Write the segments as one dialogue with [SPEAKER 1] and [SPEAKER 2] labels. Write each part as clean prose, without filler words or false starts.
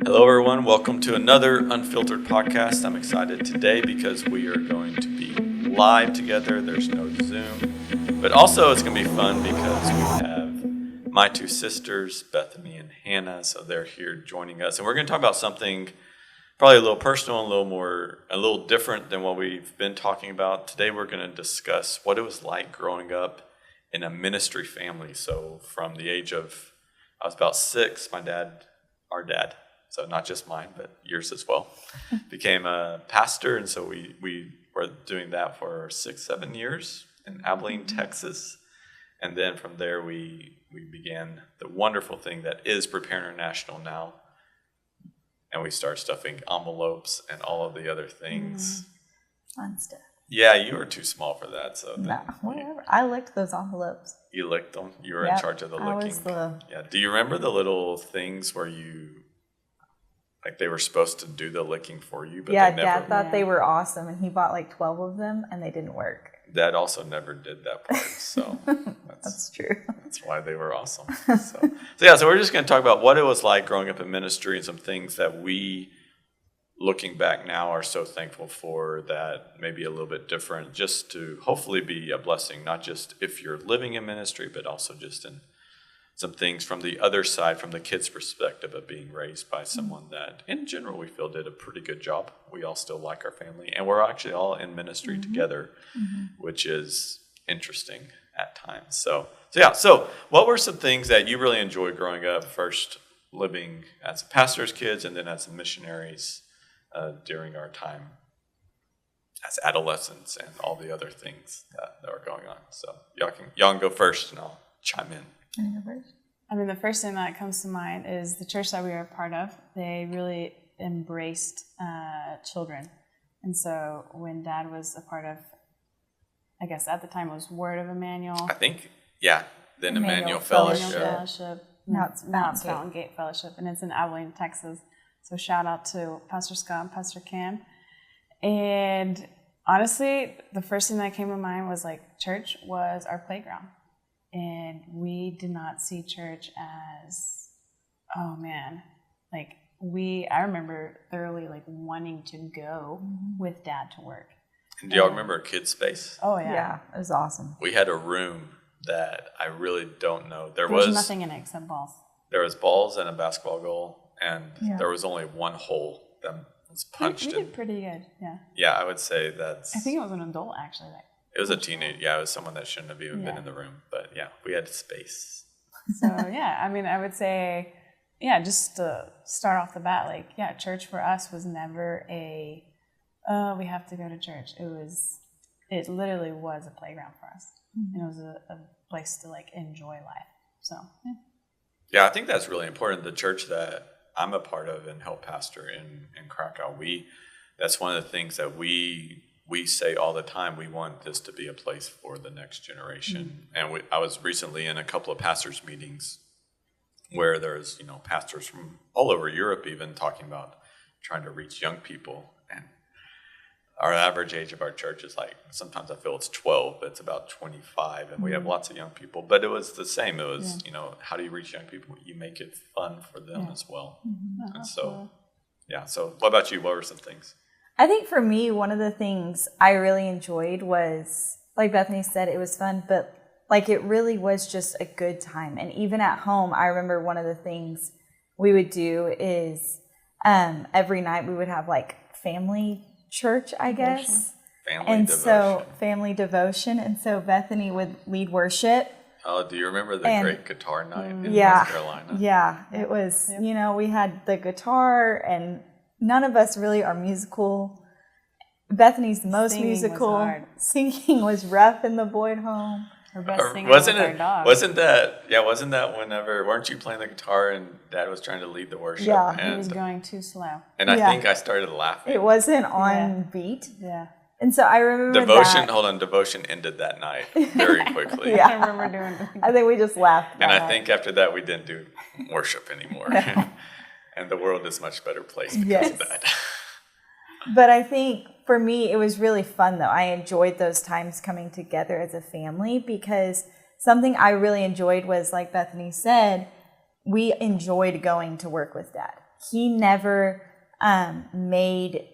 [SPEAKER 1] Hello, everyone. Welcome to another Unfiltered podcast. I'm excited today because we are going to be live together. There's no Zoom, but also it's going to be fun because we have my two sisters, Bethany and Hannah. So they're here joining us, and we're going to talk about something probably a little personal, a little different than what we've been talking about. Today, we're going to discuss what it was like growing up in a ministry family. So from the age of, I was about 6, our dad, so not just mine, but yours as well, became a pastor. And so we were doing that for 6-7 years in Abilene, Texas. And then from there, we began the wonderful thing that is Prepare International now. And we start stuffing envelopes and all of the other things.
[SPEAKER 2] Fun stuff.
[SPEAKER 1] Yeah, you were too small for that. So
[SPEAKER 2] Whatever. I licked those envelopes.
[SPEAKER 1] You licked them? You were in charge of the licking? Yeah. Do you remember the little things where they were supposed to do the licking for you, but they never...
[SPEAKER 2] Dad thought they were awesome, and he bought like 12 of them, and they didn't work.
[SPEAKER 1] Dad also never did that part, so...
[SPEAKER 2] That's true.
[SPEAKER 1] That's why they were awesome. So we're just going to talk about what it was like growing up in ministry and some things that we, looking back now, are so thankful for that may be a little bit different, just to hopefully be a blessing, not just if you're living in ministry, but also just in some things from the other side, from the kids' perspective of being raised by someone that, in general, we feel did a pretty good job. We all still like our family, and we're actually all in ministry together, which is interesting at times. So what were some things that you really enjoyed growing up, first living as pastor's kids and then as missionaries during our time as adolescents and all the other things that were going on? So y'all can go first, and I'll chime in.
[SPEAKER 3] I mean, the first thing that comes to mind is the church that we were a part of. They really embraced children. And so when Dad was a part of, I guess at the time it was Word of Emmanuel.
[SPEAKER 1] I think, then Emmanuel Fellowship.
[SPEAKER 3] Now it's Fountain Gate Fellowship, and it's in Abilene, Texas. So shout out to Pastor Scott and Pastor Cam. And honestly, the first thing that came to mind was church was our playground. And we did not see church as, oh man, I remember thoroughly wanting to go with Dad to work.
[SPEAKER 1] And do y'all remember Kids Space?
[SPEAKER 3] Oh yeah.
[SPEAKER 2] Yeah, it was awesome.
[SPEAKER 1] We had a room that I really don't know. There
[SPEAKER 3] was nothing in it except balls.
[SPEAKER 1] There was balls and a basketball goal, and there was only one hole that was punched in.
[SPEAKER 3] We did pretty good, yeah.
[SPEAKER 1] Yeah, I would say that's...
[SPEAKER 3] I think it was an adult, actually.
[SPEAKER 1] It was a teenager. Yeah, it was someone that shouldn't have even been in the room. But yeah, we had space.
[SPEAKER 3] So yeah, I mean, I would say, just to start off the bat, church for us was never we have to go to church. It literally was a playground for us. And it was a place to enjoy life. So yeah.
[SPEAKER 1] Yeah, I think that's really important. The church that I'm a part of and help pastor in Krakow, that's one of the things that we say all the time. We want this to be a place for the next generation. And I was recently in a couple of pastors' meetings where there's, pastors from all over Europe even talking about trying to reach young people. And our average age of our church is sometimes I feel it's 12, but it's about 25. And we have lots of young people. But it was the same. It was, how do you reach young people? You make it fun for them as well. And so, So what about you? What were some things?
[SPEAKER 2] I think for me, one of the things I really enjoyed was, like Bethany said, it was fun, but it really was just a good time. And even at home, I remember one of the things we would do is every night we would have family church, I guess. Family devotion. And so Bethany would lead worship.
[SPEAKER 1] Oh, do you remember the great guitar night in North Carolina?
[SPEAKER 2] Yeah, it was, we had the guitar, and none of us really are musical. Bethany's the most musical. Singing was rough in the Boyd home.
[SPEAKER 3] Her best singer was our dog.
[SPEAKER 1] Wasn't that whenever, weren't you playing the guitar and Dad was trying to lead the worship?
[SPEAKER 2] Yeah.
[SPEAKER 3] He was going too slow.
[SPEAKER 1] And I think I started laughing.
[SPEAKER 2] It wasn't on beat. Yeah. And so I remember
[SPEAKER 1] Devotion ended that night very quickly.
[SPEAKER 2] Yeah.
[SPEAKER 3] I remember doing it.
[SPEAKER 2] I think we just laughed.
[SPEAKER 1] And I think after that we didn't do worship anymore. No. And the world is a much better place because of that.
[SPEAKER 2] But I think for me, it was really fun, though. I enjoyed those times coming together as a family, because something I really enjoyed was, like Bethany said, we enjoyed going to work with Dad. he never made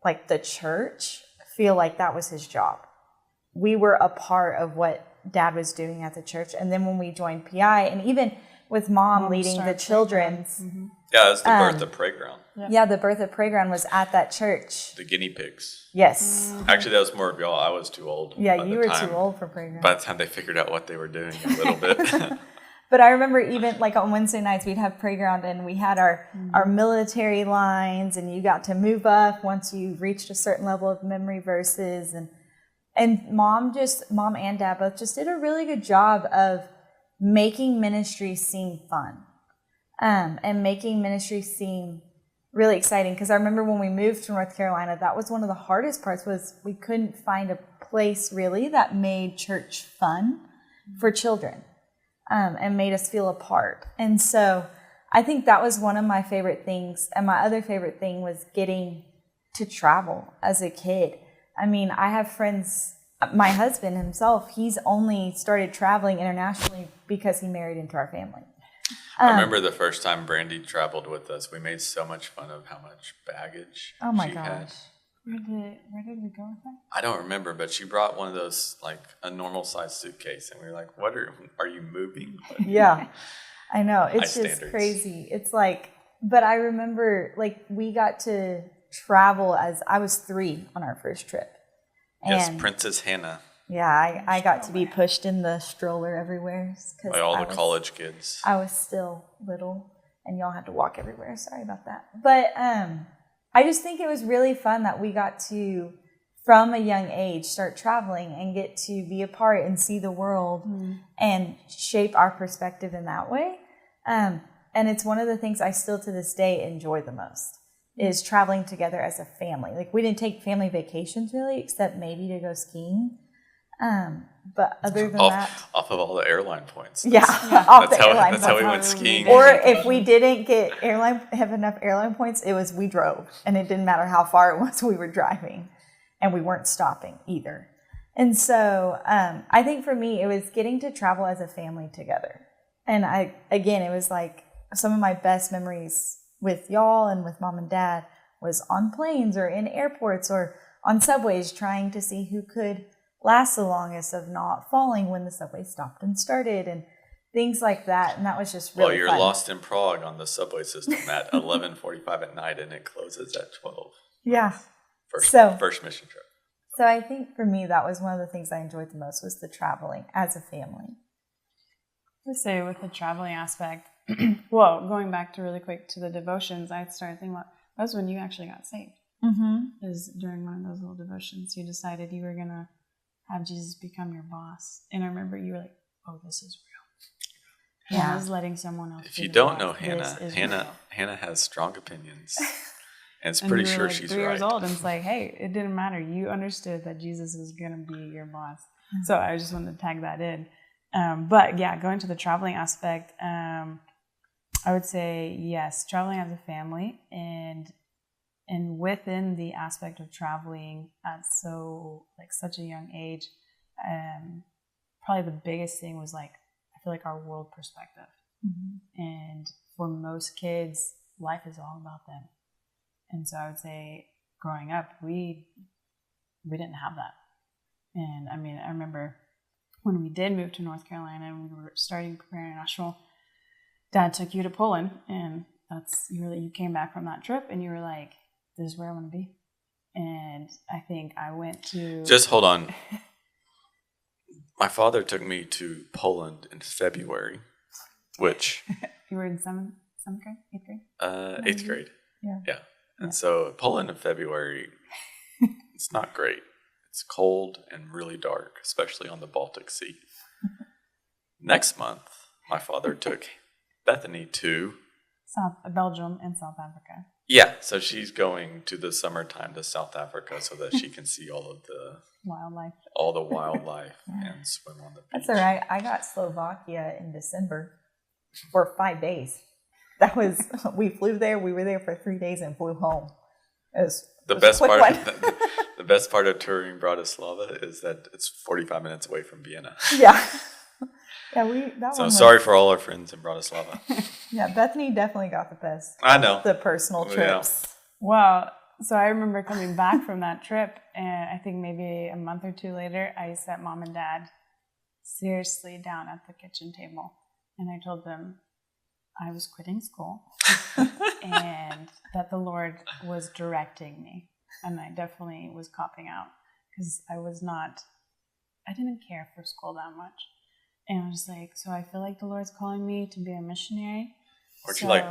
[SPEAKER 2] like the church feel like that was his job. We were a part of what Dad was doing at the church. And then when we joined PI, and even with Mom leading the children's.
[SPEAKER 3] Mm-hmm.
[SPEAKER 1] Yeah, it's the birth of Playground.
[SPEAKER 2] Yeah, the birth of Playground was at that church.
[SPEAKER 1] The guinea pigs.
[SPEAKER 2] Yes.
[SPEAKER 1] Actually, that was more of y'all. I was too old.
[SPEAKER 2] Yeah, you were too old for Playground.
[SPEAKER 1] By the time they figured out what they were doing a little bit.
[SPEAKER 2] But I remember even like on Wednesday nights, we'd have Playground and we had our military lines, and you got to move up once you reached a certain level of memory verses. And Mom and Dad both just did a really good job of making ministry seem fun. And making ministry seem really exciting. Because I remember when we moved to North Carolina, that was one of the hardest parts, was we couldn't find a place really that made church fun for children, and made us feel a part. And so I think that was one of my favorite things. And my other favorite thing was getting to travel as a kid. I mean, I have friends, my husband himself, he's only started traveling internationally because he married into our family.
[SPEAKER 1] I remember the first time Brandy traveled with us, we made so much fun of how much baggage
[SPEAKER 2] Oh my
[SPEAKER 1] she
[SPEAKER 2] gosh.
[SPEAKER 1] had.
[SPEAKER 3] Where did we go with that?
[SPEAKER 1] I don't remember, but she brought one of those, like a normal sized suitcase, and we were like, "What are you moving?"
[SPEAKER 2] Yeah, I know. It's
[SPEAKER 1] High
[SPEAKER 2] just
[SPEAKER 1] standards.
[SPEAKER 2] crazy. It's like, but I remember like we got to travel as I was 3 on our first trip.
[SPEAKER 1] Yes,
[SPEAKER 2] And
[SPEAKER 1] Princess Hannah
[SPEAKER 2] yeah, I got to be pushed in the stroller everywhere.
[SPEAKER 1] by all the college kids.
[SPEAKER 2] I was still little, and y'all had to walk everywhere. Sorry about that. But I just think it was really fun that we got to, from a young age, start traveling and get to be a part and see the world and shape our perspective in that way. And it's one of the things I still to this day enjoy the most, is traveling together as a family. Like, we didn't take family vacations really, except maybe to go skiing. But other than that,
[SPEAKER 1] off of all the airline points.
[SPEAKER 2] off
[SPEAKER 1] That's
[SPEAKER 2] the
[SPEAKER 1] how,
[SPEAKER 2] airline
[SPEAKER 1] that's how we
[SPEAKER 2] points.
[SPEAKER 1] went skiing.
[SPEAKER 2] Or if we didn't have enough airline points, it was we drove, and it didn't matter how far it was we were driving, and we weren't stopping either. And so I think for me, it was getting to travel as a family together. And it was like some of my best memories with y'all and with Mom and Dad was on planes or in airports or on subways, trying to see who could last the longest of not falling when the subway stopped and started, and things like that. And that was just really
[SPEAKER 1] you're
[SPEAKER 2] fun.
[SPEAKER 1] lost in Prague on the subway system at 11:45 at night, and it closes at 12.
[SPEAKER 2] Yeah.
[SPEAKER 1] First mission trip.
[SPEAKER 2] So I think for me, that was one of the things I enjoyed the most, was the traveling as a family.
[SPEAKER 3] To say with the traveling aspect, well, going back to really quick to the devotions, I started thinking about, that was when you actually got saved. Because during one of those little devotions, you decided you were going to have Jesus become your boss. And I remember you were like, oh, this is real.
[SPEAKER 2] Yeah.
[SPEAKER 3] Hannah's letting someone else
[SPEAKER 1] If
[SPEAKER 3] be
[SPEAKER 1] you
[SPEAKER 3] the
[SPEAKER 1] don't
[SPEAKER 3] boss.
[SPEAKER 1] know
[SPEAKER 3] This is
[SPEAKER 1] Hannah
[SPEAKER 3] real.
[SPEAKER 1] has strong opinions. And it's
[SPEAKER 3] And
[SPEAKER 1] pretty
[SPEAKER 3] you were
[SPEAKER 1] sure
[SPEAKER 3] like
[SPEAKER 1] she's
[SPEAKER 3] 3 years
[SPEAKER 1] right.
[SPEAKER 3] old, and it's like, hey, it didn't matter. You understood that Jesus was going to be your boss. So I just wanted to tag that in. But yeah, going to the traveling aspect, I would say yes, traveling as a family, and within the aspect of traveling at such a young age, probably the biggest thing was I feel like our world perspective. And for most kids, life is all about them. And so I would say growing up, we didn't have that. And I mean, I remember when we did move to North Carolina and we were starting preparing international, Dad took you to Poland, and you came back from that trip and you were like, this is where I want to be. And I think I went to...
[SPEAKER 1] Just hold on. My father took me to Poland in February, which...
[SPEAKER 3] You were in 7th grade? 8th grade?
[SPEAKER 1] 8th grade.
[SPEAKER 2] Yeah.
[SPEAKER 1] And so Poland in February, it's not great. It's cold and really dark, especially on the Baltic Sea. Next month, my father took Bethany to...
[SPEAKER 3] Belgium and South Africa.
[SPEAKER 1] Yeah, so she's going to the summertime to South Africa so that she can see all the wildlife and swim on the beach.
[SPEAKER 2] That's all right. I got Slovakia in December for 5 days. We flew there. We were there for 3 days and flew home.
[SPEAKER 1] The best part of touring Bratislava is that it's 45 minutes away from Vienna.
[SPEAKER 2] Yeah.
[SPEAKER 1] So sorry for all our friends in Bratislava.
[SPEAKER 2] Yeah, Bethany definitely got the best.
[SPEAKER 1] I know.
[SPEAKER 2] The personal trips.
[SPEAKER 1] Yeah.
[SPEAKER 3] Well, so I remember coming back from that trip, and I think maybe a month or two later, I sat mom and dad seriously down at the kitchen table, and I told them I was quitting school and that the Lord was directing me, and I definitely was copping out because I didn't care for school that much. And I was like, so I feel like the Lord's calling me to be a missionary.
[SPEAKER 1] Weren't you like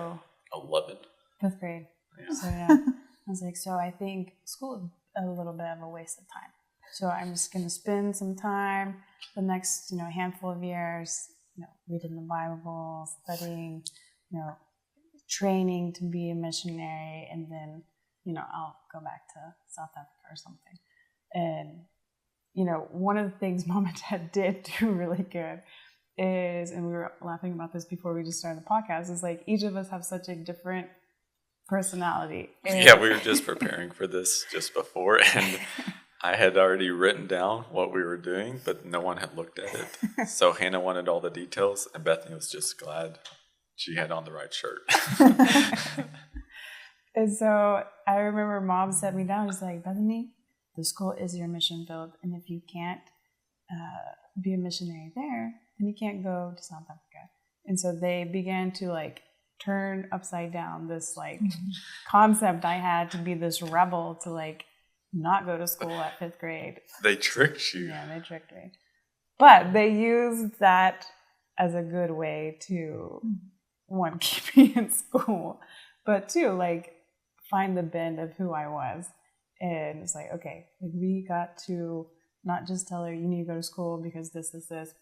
[SPEAKER 1] 11?
[SPEAKER 3] 5th grade.
[SPEAKER 1] Yeah.
[SPEAKER 3] So yeah, I was like, so I think school is a little bit of a waste of time. So I'm just going to spend some time, the next, handful of years, reading the Bible, studying, training to be a missionary, and then, I'll go back to South Africa or something. And, one of the things Mom and Dad did do really good is, and we were laughing about this before we just started the podcast, is like each of us have such a different personality.
[SPEAKER 1] Yeah, we were just preparing for this just before, and I had already written down what we were doing, but no one had looked at it. So Hannah wanted all the details, and Bethany was just glad she had on the right shirt.
[SPEAKER 3] And so I remember Mom sat me down. She's like, Bethany, the school is your mission field, and if you can't be a missionary there, then you can't go to South Africa. And so they began to turn upside down this concept I had to be this rebel to not go to school at 5th grade.
[SPEAKER 1] They tricked you.
[SPEAKER 3] Yeah, they tricked me. But they used that as a good way to, one, keep me in school, but two, find the bend of who I was. And it's like, okay, we got to not just tell her you need to go to school because this,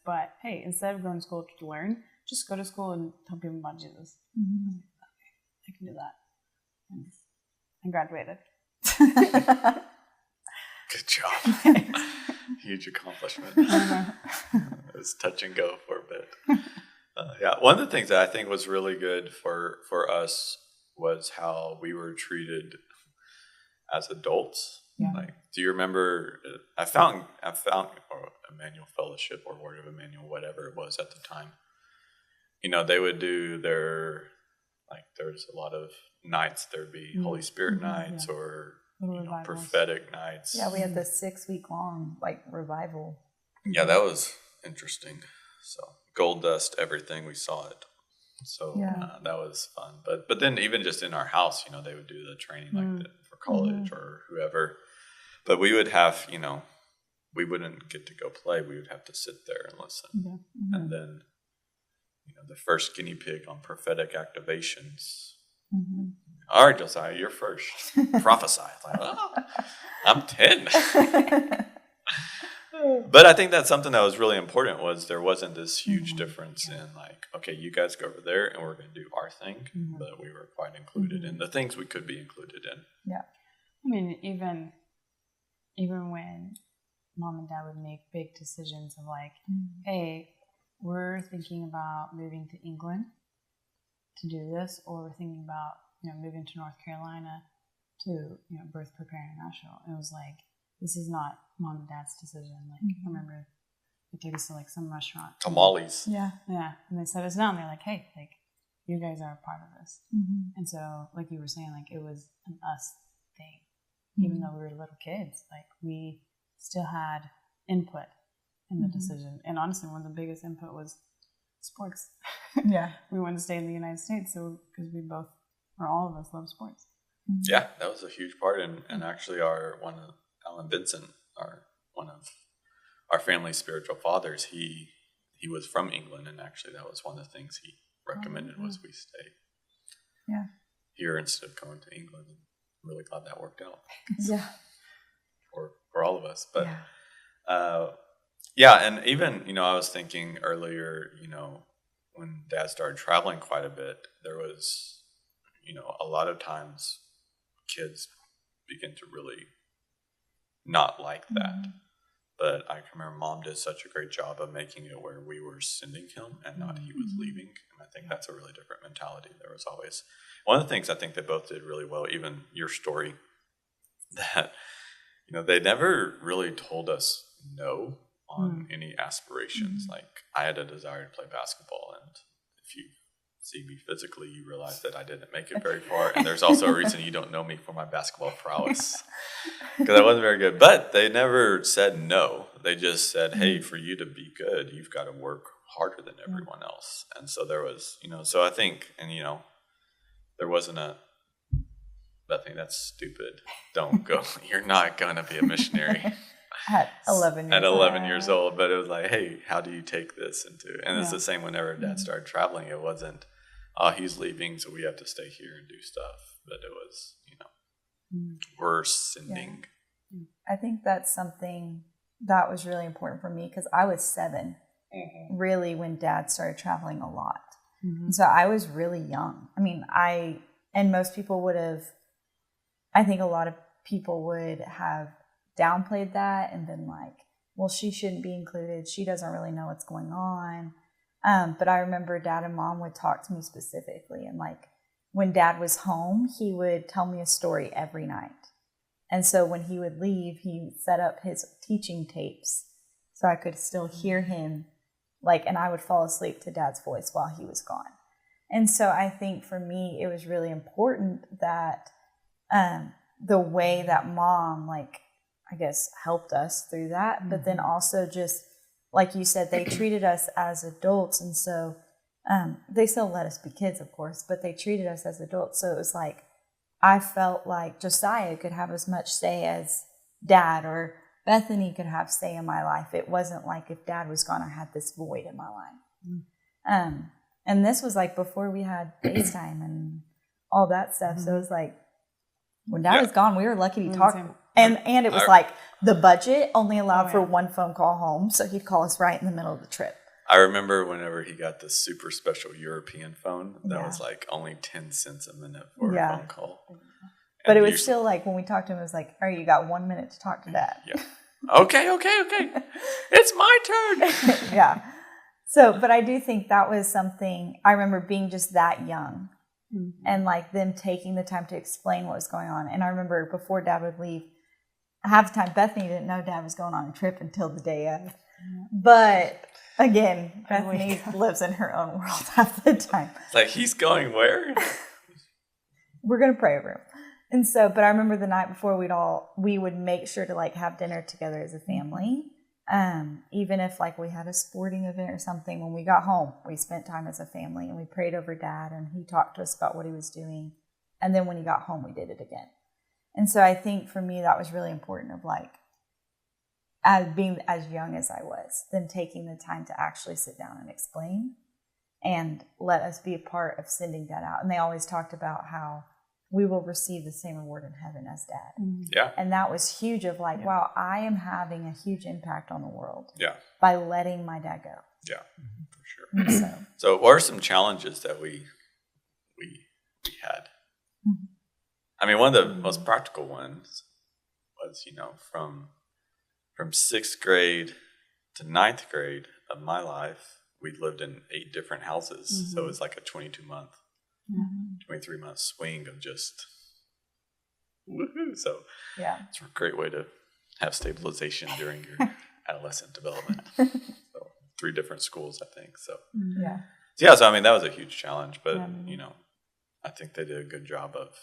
[SPEAKER 3] but hey, instead of going to school to learn, just go to school and tell people about Jesus.
[SPEAKER 2] Mm-hmm.
[SPEAKER 3] Okay, I can do that. And graduated.
[SPEAKER 1] Good job. Huge accomplishment. It was touch and go for a bit. Yeah, one of the things that I think was really good for us was how we were treated as adults.
[SPEAKER 3] Yeah.
[SPEAKER 1] Do you remember? I found or Emmanuel Fellowship or Word of Emmanuel, whatever it was at the time. They would do their there's a lot of nights. There'd be Holy Spirit nights or prophetic nights.
[SPEAKER 2] Yeah, we had the 6-week-long revival.
[SPEAKER 1] Yeah, that was interesting. So gold dust, everything, we saw it. So that was fun. But then even just in our house, they would do the training for college or whoever. But we would have, we wouldn't get to go play. We would have to sit there and listen. Mm-hmm. And then, the first guinea pig on prophetic activations. Mm-hmm. All right, Josiah, you're first. Prophesy. I'm 10. But I think that's something that was really important was there wasn't this huge difference in okay, you guys go over there and we're going to do our thing, but we were quite included in the things we could be included in.
[SPEAKER 2] Yeah.
[SPEAKER 3] I mean, even when Mom and Dad would make big decisions of hey, we're thinking about moving to England to do this, or we're thinking about, moving to North Carolina to, Birth Prepare International. It was this is not Mom and Dad's decision. I remember they took us to some restaurant.
[SPEAKER 1] Tamales.
[SPEAKER 2] Yeah.
[SPEAKER 3] Yeah. And they set us down. They're like, hey, you guys are a part of this. Mm-hmm. And so, like you were saying, it was an us thing. Even though we were little kids, we still had input in the decision. And honestly, one of the biggest input was sports.
[SPEAKER 2] Yeah.
[SPEAKER 3] We wanted to stay in the United States, so because we both, or all of us, love sports.
[SPEAKER 1] Yeah, that was a huge part. And actually Alan Vincent, one of our family's spiritual fathers, he was from England, and actually that was one of the things he recommended was we stay here instead of going to England. And I'm really glad that worked out.
[SPEAKER 2] Yeah.
[SPEAKER 1] For all of us. But and even, I was thinking earlier, when Dad started traveling quite a bit, there was, a lot of times kids begin to really not like that. Mm-hmm. But I can remember Mom did such a great job of making it where we were sending him and not he was leaving. And I think that's a really different mentality. There was always one of the things I think they both did really well, even your story, that, they never really told us no on any aspirations. Like I had a desire to play basketball, and if you see me physically, you realize that I didn't make it very far. And there's also a reason you don't know me for my basketball prowess, because I wasn't very good. But they never said no. They just said, hey, for you to be good, you've got to work harder than everyone else. And so there was, so I think, and there wasn't a, Bethany, that's stupid. Don't go. You're not going to be a missionary.
[SPEAKER 2] At 11 years
[SPEAKER 1] At 11 years old. But it was like, hey, how do you take this into, and it's the same whenever Dad started traveling. It wasn't, he's leaving, so we have to stay here and do stuff. But it was, we're sending.
[SPEAKER 2] I think that's something that was really important for me, because I was 7 really when Dad started traveling a lot. And so I was really young. I mean, and most people would have, I think a lot of people would have downplayed that and been like, well, she shouldn't be included. She doesn't really know what's going on. But I remember Dad and Mom would talk to me specifically. And like when Dad was home, he would tell me a story every night. And so when he would leave, he set up his teaching tapes so I could still hear him, and I would fall asleep to Dad's voice while he was gone. And so I think for me, it was really important that the way that Mom, I guess, helped us through that, but then also just, like you said, they treated us as adults. And so they still let us be kids, of course, but they treated us as adults. So it was like, I felt like Josiah could have as much say as Dad, or Bethany could have say in my life. It wasn't like if Dad was gone, I had this void in my life. And this was like before we had FaceTime and all that stuff. So it was like, when Dad was gone, we were lucky to talk. And it was like the budget only allowed for one phone call home. So he'd call us right in the middle of the trip.
[SPEAKER 1] I remember whenever he got the super special European phone, that was like only 10 cents a minute for a phone call.
[SPEAKER 2] But it was still like, when we talked to him, it was like, all right, you got 1 minute to talk to Dad.
[SPEAKER 1] Yeah. Okay. It's my turn.
[SPEAKER 2] Yeah. So, but I do think that was something, I remember being just that young and like them taking the time to explain what was going on. And I remember before Dad would leave, half the time Bethany didn't know Dad was going on a trip until the day of. But again, Bethany lives in her own world half the time.
[SPEAKER 1] It's like, he's going where?
[SPEAKER 2] We're going to pray over him. And so, but I remember the night before we would make sure to like have dinner together as a family. Even if like we had a sporting event or something, when we got home, we spent time as a family and we prayed over Dad and he talked to us about what he was doing. And then when he got home, we did it again. And so I think for me, that was really important, of like, as being as young as I was, them taking the time to actually sit down and explain and let us be a part of sending Dad out. And they always talked about how we will receive the same reward in heaven as Dad.
[SPEAKER 1] Yeah.
[SPEAKER 2] And that was huge, of like, wow, I am having a huge impact on the world by letting my dad go.
[SPEAKER 1] Yeah, for sure. So what are some challenges that we had? I mean, one of the most practical ones was, from 6th grade to 9th grade of my life, we lived in 8 different houses. So it was like a 22-month, 23-month swing of just woohoo. So it's a great way to have stabilization during your adolescent development. So 3 different schools, I think. So so I mean, that was a huge challenge, but I think they did a good job of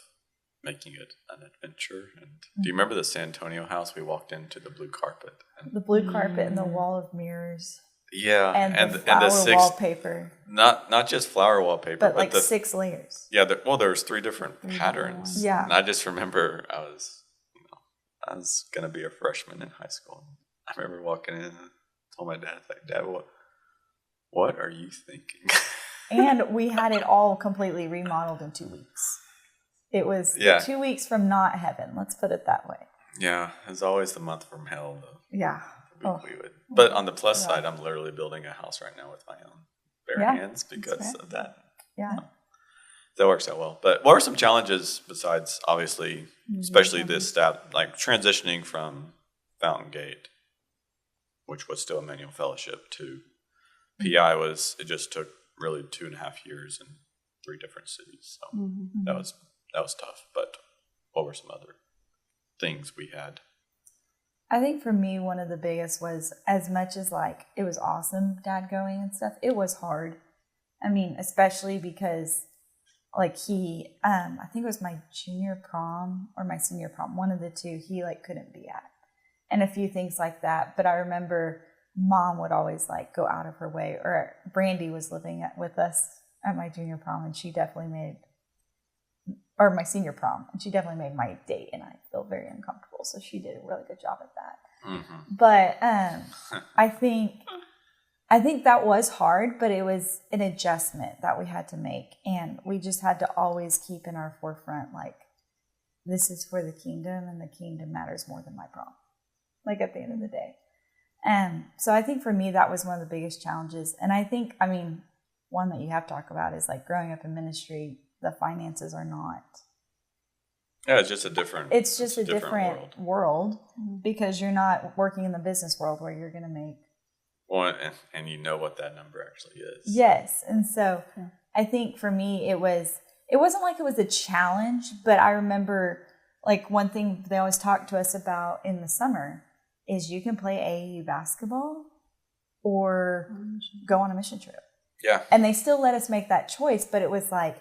[SPEAKER 1] making it an adventure. And do you remember the San Antonio house? We walked into the blue carpet. And
[SPEAKER 2] the blue carpet and the wall of mirrors.
[SPEAKER 1] Yeah.
[SPEAKER 2] And the flower wallpaper.
[SPEAKER 1] Not just flower wallpaper.
[SPEAKER 2] But like 6 layers.
[SPEAKER 1] Yeah. There was 3 different patterns.
[SPEAKER 2] Yeah.
[SPEAKER 1] And I just remember I was going to be a freshman in high school. I remember walking in and told my dad, like, Dad, what are you thinking?
[SPEAKER 2] And we had it all completely remodeled in 2 weeks. It was 2 weeks from not heaven. Let's put it that way.
[SPEAKER 1] Yeah, it's always the month from hell.
[SPEAKER 2] Yeah.
[SPEAKER 1] We would. But on the plus side, I'm literally building a house right now with my own bare hands because of that.
[SPEAKER 2] Yeah.
[SPEAKER 1] That works out well. But what are some challenges besides, obviously, especially this step, like transitioning from Fountain Gate, which was still Emmanuel Fellowship, to PI it just took really 2.5 years in 3 different cities. So that was tough. But what were some other things we had?
[SPEAKER 2] I think for me, one of the biggest was, as much as like it was awesome dad going and stuff, it was hard. I mean, especially because like he, I think it was my junior prom or my senior prom, one of the two, he like couldn't be at, and a few things like that. But I remember mom would always like go out of her way, or Brandy was living with us at my junior prom, and she definitely made, or my senior prom, and she definitely made my date, and I feel very uncomfortable. So she did a really good job at that. Mm-hmm. But I think that was hard, but it was an adjustment that we had to make, and we just had to always keep in our forefront, like, this is for the kingdom, and the kingdom matters more than my prom, like at the end of the day. And so I think for me, that was one of the biggest challenges. And I think, I mean, one that you have to talk about is like growing up in ministry, the finances are not.
[SPEAKER 1] Yeah, it's just a different.
[SPEAKER 2] It's just a different world because you're not working in the business world where you're going to make.
[SPEAKER 1] Well, and you know what that number actually is.
[SPEAKER 2] Yes. And so I think for me, it wasn't like it was a challenge, but I remember like one thing they always talk to us about in the summer is you can play AAU basketball or go on a mission trip.
[SPEAKER 1] Yeah.
[SPEAKER 2] And they still let us make that choice, but it was like,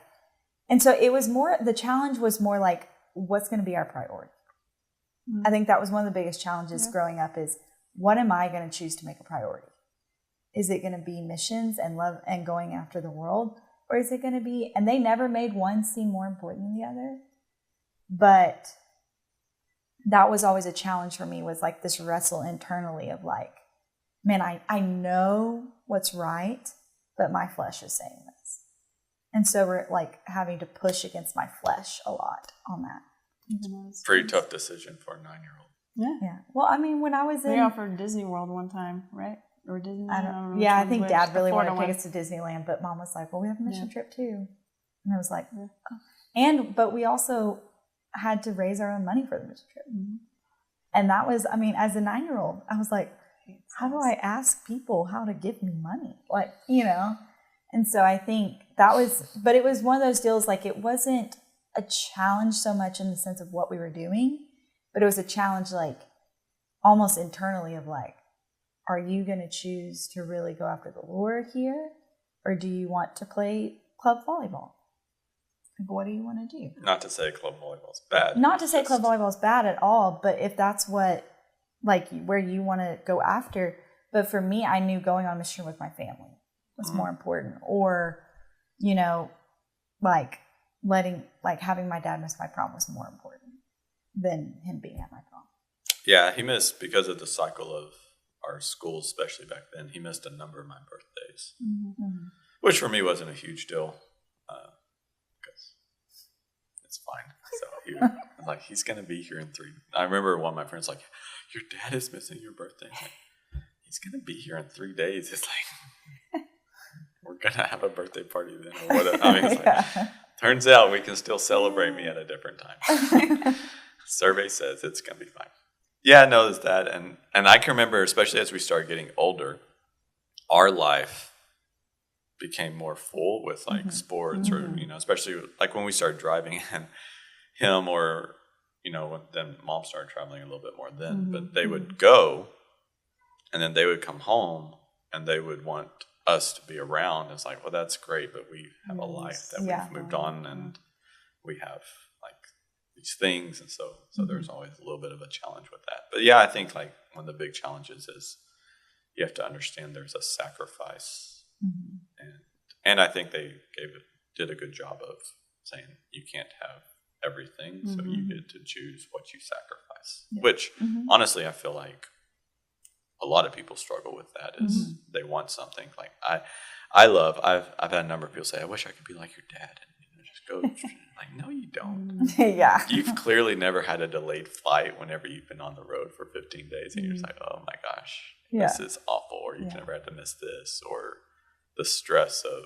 [SPEAKER 2] and so it was more, the challenge was more like, what's going to be our priority? Mm-hmm. I think that was one of the biggest challenges growing up is, what am I going to choose to make a priority? Is it going to be missions and love and going after the world? Or is it going to be, and they never made one seem more important than the other. But that was always a challenge for me, was like this wrestle internally of like, man, I know what's right, but my flesh is saying this. And so we're like having to push against my flesh a lot on that.
[SPEAKER 1] Pretty tough decision for a 9-year-old.
[SPEAKER 3] Yeah.
[SPEAKER 2] Yeah. Well, I mean, when I was
[SPEAKER 3] they offered Disney World one time, right? Or Disneyland? I don't know.
[SPEAKER 2] Yeah, I think Dad really wanted to take us to Disneyland, but Mom was like, well, we have a mission trip too. And I was like, oh. But we also had to raise our own money for the mission trip. Mm-hmm. And that was, I mean, as a 9-year-old, I was like, how do I ask people how to give me money? Like, you know? And so I think that was, but it was one of those deals, like it wasn't a challenge so much in the sense of what we were doing, but it was a challenge like almost internally of like, are you going to choose to really go after the Lord here? Or do you want to play club volleyball? Like, what do you want to do?
[SPEAKER 1] Not to say club volleyball is bad.
[SPEAKER 2] Not to say club volleyball is bad at all, but if that's what, like where you want to go after. But for me, I knew going on mission with my family was more important, or, you know, like having my dad miss my prom was more important than him being at my prom.
[SPEAKER 1] Yeah, he missed, because of the cycle of our schools, especially back then, he missed a number of my birthdays, which for me wasn't a huge deal, because it's fine. So he was like, he's going to be here in 3. I remember one of my friends like, your dad is missing your birthday. Like, he's going to be here in 3 days. It's like, we're going to have a birthday party then. Or whatever. I mean, it's like, turns out we can still celebrate me at a different time. Survey says it's going to be fine. Yeah, no, there's that. And I can remember, especially as we started getting older, our life became more full with like sports or, you know, especially like when we started driving, and him or, you know, then Mom started traveling a little bit more then, but they would go and then they would come home and they would want us to be around. It's like, well, that's great, but we have a life that we've moved on, and we have like these things, and so there's always a little bit of a challenge with that. But yeah, I think like one of the big challenges is you have to understand there's a sacrifice, and I think they did a good job of saying you can't have everything, so you get to choose what you sacrifice. Which honestly, I feel like a lot of people struggle with that. Is they want something like I've had a number of people say, I wish I could be like your dad, and you know, just go. Like, no, you don't.
[SPEAKER 2] Yeah.
[SPEAKER 1] You've clearly never had a delayed flight whenever you've been on the road for 15 days, and you're just like, oh my gosh, this is awful, or you've never had to miss this, or the stress of,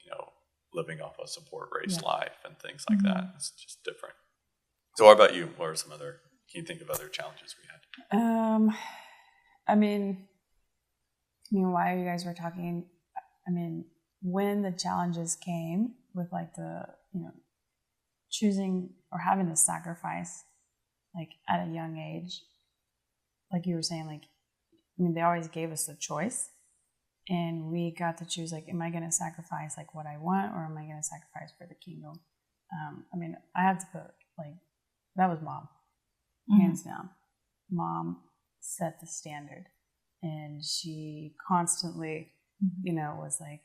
[SPEAKER 1] you know, living off a support race life and things like that. It's just different. So what about you? What are some other, can you think of other challenges we had?
[SPEAKER 3] I mean, while you guys were talking, I mean, when the challenges came with like the, you know, choosing or having to sacrifice like at a young age, like you were saying, like, I mean, they always gave us the choice, and we got to choose, like, am I going to sacrifice like what I want, or am I going to sacrifice for the kingdom? I mean, I have to put, like, that was mom, hands down. Mom set the standard, and she constantly, you know, was like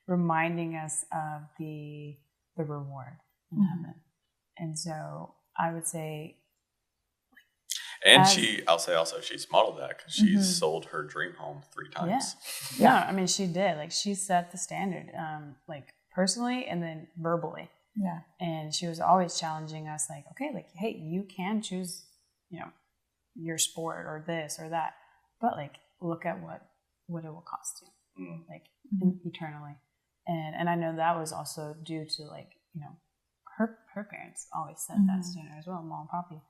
[SPEAKER 3] reminding us of the reward in heaven. And so I would say,
[SPEAKER 1] and I'll say also, she's modeled that because she's sold her dream home 3 times.
[SPEAKER 3] Yeah. No, I mean, she did. Like, she set the standard, like, personally and then verbally.
[SPEAKER 2] Yeah.
[SPEAKER 3] And she was always challenging us, like, okay, like, hey, you can choose, you know, your sport or this or that, but, like, look at what it will cost you, like, eternally. And I know that was also due to, like, you know, her parents always set that standard as well, Mom and Poppy.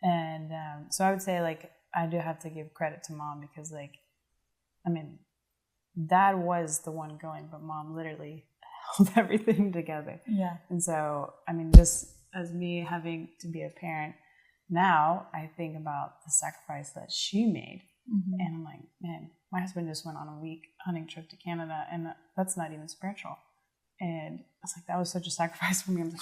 [SPEAKER 3] And so I would say, like, I do have to give credit to Mom because, like, I mean, Dad was the one going, but Mom literally held everything together.
[SPEAKER 2] Yeah.
[SPEAKER 3] And so, I mean, just as me having to be a parent now, I think about the sacrifice that she made. And I'm like, man, my husband just went on a week hunting trip to Canada, and that's not even spiritual. And I was like, that was such a sacrifice for me. I'm like,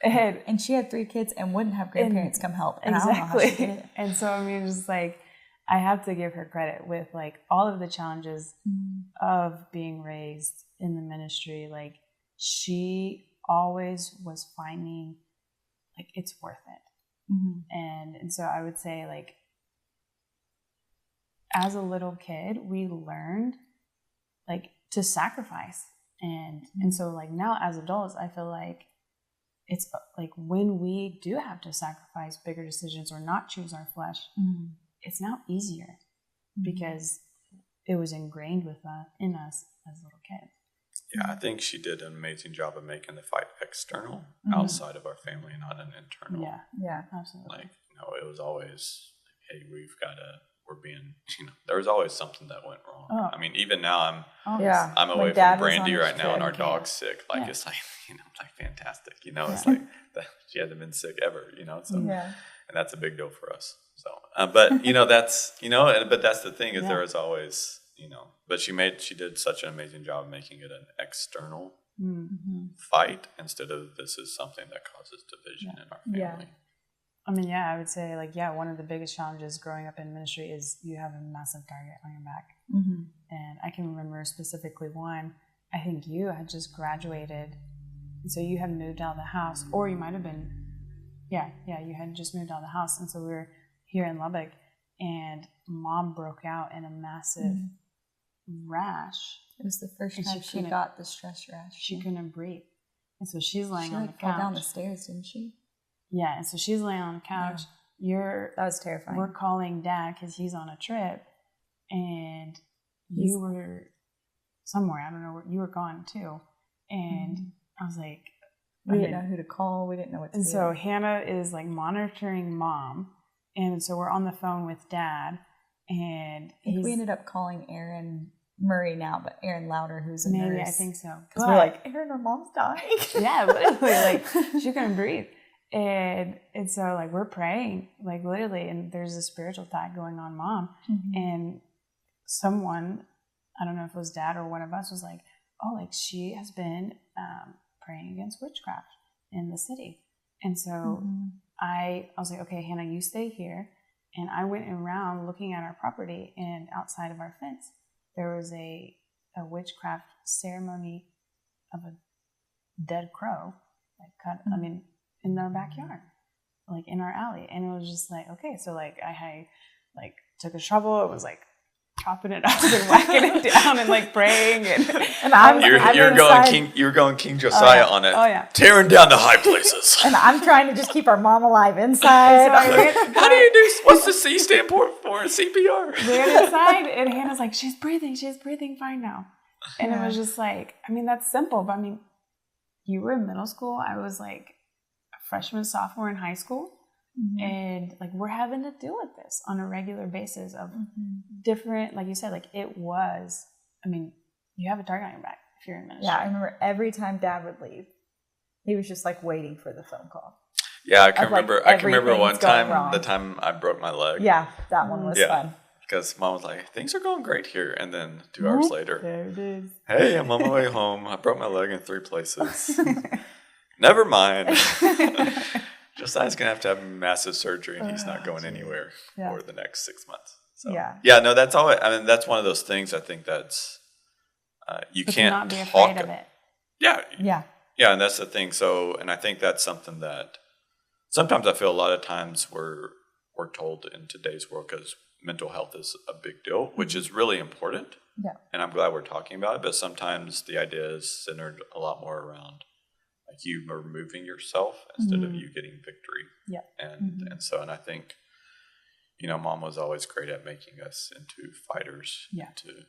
[SPEAKER 2] and she had 3 kids and wouldn't have grandparents come help. And
[SPEAKER 3] exactly.
[SPEAKER 2] I don't know how she did it.
[SPEAKER 3] And so, I mean, just like, I have to give her credit with, like, all of the challenges of being raised in the ministry. Like, she always was finding, like, it's worth it. And so I would say, like, as a little kid, we learned, like, to sacrifice. And so, like, now as adults, I feel like it's like when we do have to sacrifice bigger decisions or not choose our flesh, it's now easier because it was ingrained in us as little kids.
[SPEAKER 1] Yeah, I think she did an amazing job of making the fight external, outside of our family, not an internal.
[SPEAKER 3] Yeah, absolutely.
[SPEAKER 1] Like, you know, it was always, like, hey, we're being, you know, there was always something that went wrong.
[SPEAKER 3] Oh.
[SPEAKER 1] I mean, even now
[SPEAKER 2] Yeah.
[SPEAKER 1] I'm away
[SPEAKER 2] When Dad
[SPEAKER 1] from
[SPEAKER 2] was
[SPEAKER 1] Brandy
[SPEAKER 2] on
[SPEAKER 1] right
[SPEAKER 2] his
[SPEAKER 1] now, and our
[SPEAKER 2] trip.
[SPEAKER 1] dog's sick. Like, it's like, you know, like, fantastic. You know, it's like she hasn't been sick ever. You know, so and that's a big deal for us. So, but you know, that's, you know, but that's the thing is there is always, you know, but she did such an amazing job of making it an external fight instead of this is something that causes division in our family.
[SPEAKER 3] I mean, I would say, like, one of the biggest challenges growing up in ministry is you have a massive target on your back. And I can remember specifically one, I think you had just graduated, and so you had moved out of the house, or you might have been, you had just moved out of the house, and so we were here in Lubbock, and Mom broke out in a massive rash.
[SPEAKER 2] It was the first time she got the stress rash.
[SPEAKER 3] She couldn't breathe. And so she's laying on the couch.
[SPEAKER 2] Fell down the stairs, didn't she?
[SPEAKER 3] Yeah, and so she's laying on the couch.
[SPEAKER 2] That was terrifying.
[SPEAKER 3] We're calling Dad because he's on a trip, and you were somewhere. I don't know where you were gone too. And I was like,
[SPEAKER 2] we didn't know who to call. We didn't know what to do.
[SPEAKER 3] And so Hannah is, like, monitoring Mom, and so we're on the phone with Dad, and
[SPEAKER 2] I think we ended up calling Aaron Murray now, but Aaron Louder, who's a nurse.
[SPEAKER 3] Maybe, I think so.
[SPEAKER 2] Because we're like, Aaron, our mom's dying.
[SPEAKER 3] Yeah, literally, like, she couldn't breathe. And so, like, we're praying, like, literally, and there's a spiritual attack going on Mom. And someone, I don't know if it was Dad or one of us, was like, oh, like, she has been praying against witchcraft in the city. And so I was like, okay, Hannah, you stay here. And I went around looking at our property, and outside of our fence, there was a witchcraft ceremony of a dead crow, like, cut, I mean, in our backyard, like, in our alley. And it was just like, okay, so, like, I like, took a shovel, it was, like, chopping it up and whacking it down and, like, praying. And
[SPEAKER 1] you're going King Josiah on it, tearing down the high places.
[SPEAKER 2] And I'm trying to just keep our mom alive inside.
[SPEAKER 1] How do you do, what's the C stand for? CPR.
[SPEAKER 3] We ran inside, and Hannah's like, she's breathing fine now. And it was just like, I mean, that's simple, but I mean, you were in middle school, I was, like, a freshman, sophomore in high school. And, like, we're having to deal with this on a regular basis of different, like you said, like, it was, I mean, you have a target on your back if you're in ministry.
[SPEAKER 2] Yeah, I remember every time Dad would leave, he was just, like, waiting for the phone call.
[SPEAKER 1] Yeah, I can remember. I can remember one
[SPEAKER 2] everything's going
[SPEAKER 1] time,
[SPEAKER 2] wrong.
[SPEAKER 1] the time I broke my leg.
[SPEAKER 2] Yeah, that one was fun.
[SPEAKER 1] Because Mom was like, "Things are going great here," and then 2 hours later,
[SPEAKER 2] There it is.
[SPEAKER 1] "Hey, I'm on my way home. I broke my leg in 3 places." Never mind. Josiah's gonna have to have massive surgery, and he's not going anywhere for the next 6 months. So no, that's all. I mean, that's one of those things. I think that's you can't
[SPEAKER 3] not be
[SPEAKER 1] talk
[SPEAKER 3] afraid of it.
[SPEAKER 2] Yeah,
[SPEAKER 1] and that's the thing. So, and I think that's something that sometimes I feel a lot of times we're told in today's world, because mental health is a big deal, which is really important.
[SPEAKER 2] Yeah.
[SPEAKER 1] And I'm glad we're talking about it. But sometimes the idea is centered a lot more around like you removing yourself instead of you getting victory.
[SPEAKER 2] Yeah.
[SPEAKER 1] And so, and I think, Mom was always great at making us into fighters to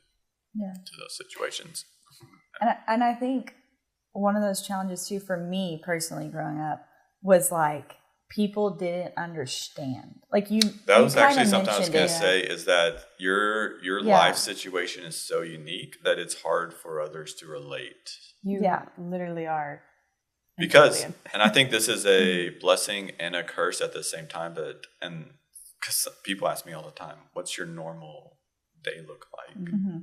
[SPEAKER 1] those situations.
[SPEAKER 2] And I think one of those challenges too for me personally growing up was like people didn't understand. Like
[SPEAKER 1] that was actually something I was going to say, is that your life situation is so unique that it's hard for others to relate.
[SPEAKER 3] You literally are.
[SPEAKER 1] Because, and I think this is a blessing and a curse at the same time, because people ask me all the time, what's your normal day look like?
[SPEAKER 2] Mm-hmm.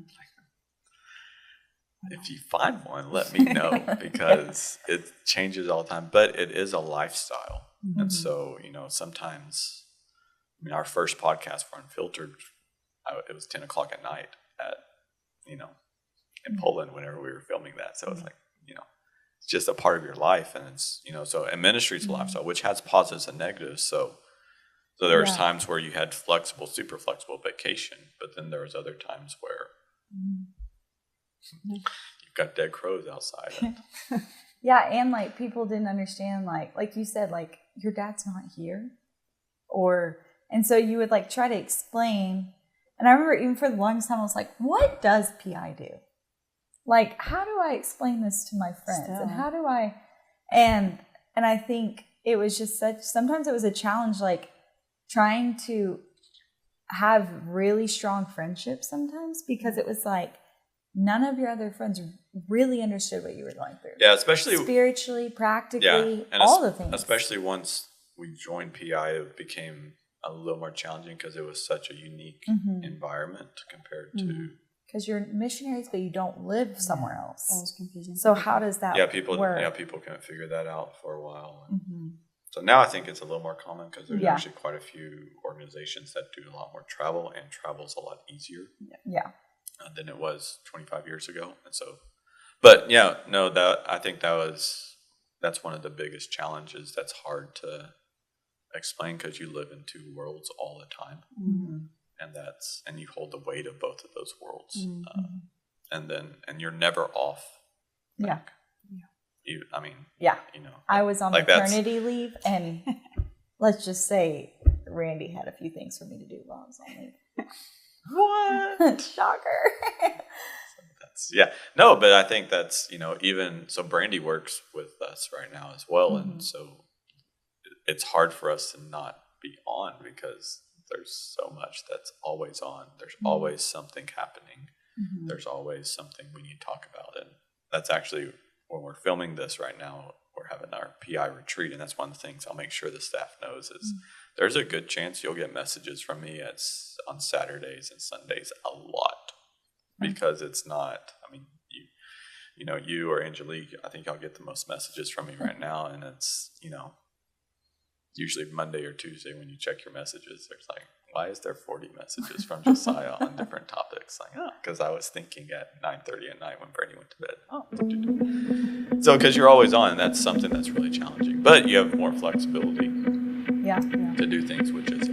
[SPEAKER 1] If you find one, let me know, because it changes all the time, but it is a lifestyle. Mm-hmm. And so, sometimes, our first podcast for Unfiltered, it was 10 o'clock at night in Poland whenever we were filming that. So it's like, it's just a part of your life. And it's, and ministry is a lifestyle, which has positives and negatives. So there was times where you had super flexible vacation, but then there was other times where you've got dead crows outside.
[SPEAKER 2] Yeah, and like people didn't understand, like you said, like your dad's not here, and so you would like try to explain. And I remember even for the longest time, I was like, "What does PI do? Like, how do I explain this to my friends? And how do I?" And I think it was just sometimes it was a challenge, like trying to have really strong friendships sometimes, because it was like none of your other friends really understood what you were going through.
[SPEAKER 1] Yeah, especially
[SPEAKER 2] spiritually, practically, and all the things.
[SPEAKER 1] Especially once we joined PI, it became a little more challenging because it was such a unique environment compared to...
[SPEAKER 2] Because you're missionaries, but you don't live somewhere else.
[SPEAKER 3] That was confusing.
[SPEAKER 2] So how does that work?
[SPEAKER 1] People couldn't figure that out for a while. So now I think it's a little more common, because there's actually quite a few organizations that do a lot more travel, and travel's a lot easier. Than it was 25 years ago. And so, but I think that's one of the biggest challenges that's hard to explain, because you live in 2 worlds all the time. And you hold the weight of both of those worlds. And you're never off.
[SPEAKER 2] I was on maternity leave, and let's just say Randy had a few things for me to do while I was on leave.
[SPEAKER 1] What?
[SPEAKER 2] Shocker.
[SPEAKER 1] But I think that's, even so Brandy works with us right now as well. And so it's hard for us to not be on, because there's so much that's always on. There's always something happening. There's always something we need to talk about. And that's actually, when we're filming this right now, we're having our PI retreat. And that's one of the things I'll make sure the staff knows is there's a good chance you'll get messages from me on Saturdays and Sundays a lot, because it's not, you or Angelique, I think I'll get the most messages from me right now. And it's, usually Monday or Tuesday when you check your messages, there's like, why is there 40 messages from Josiah on different topics? Like, because I was thinking at 9:30 at night when Brady went to bed. So, because you're always on, and that's something that's really challenging. But you have more flexibility to do things, which is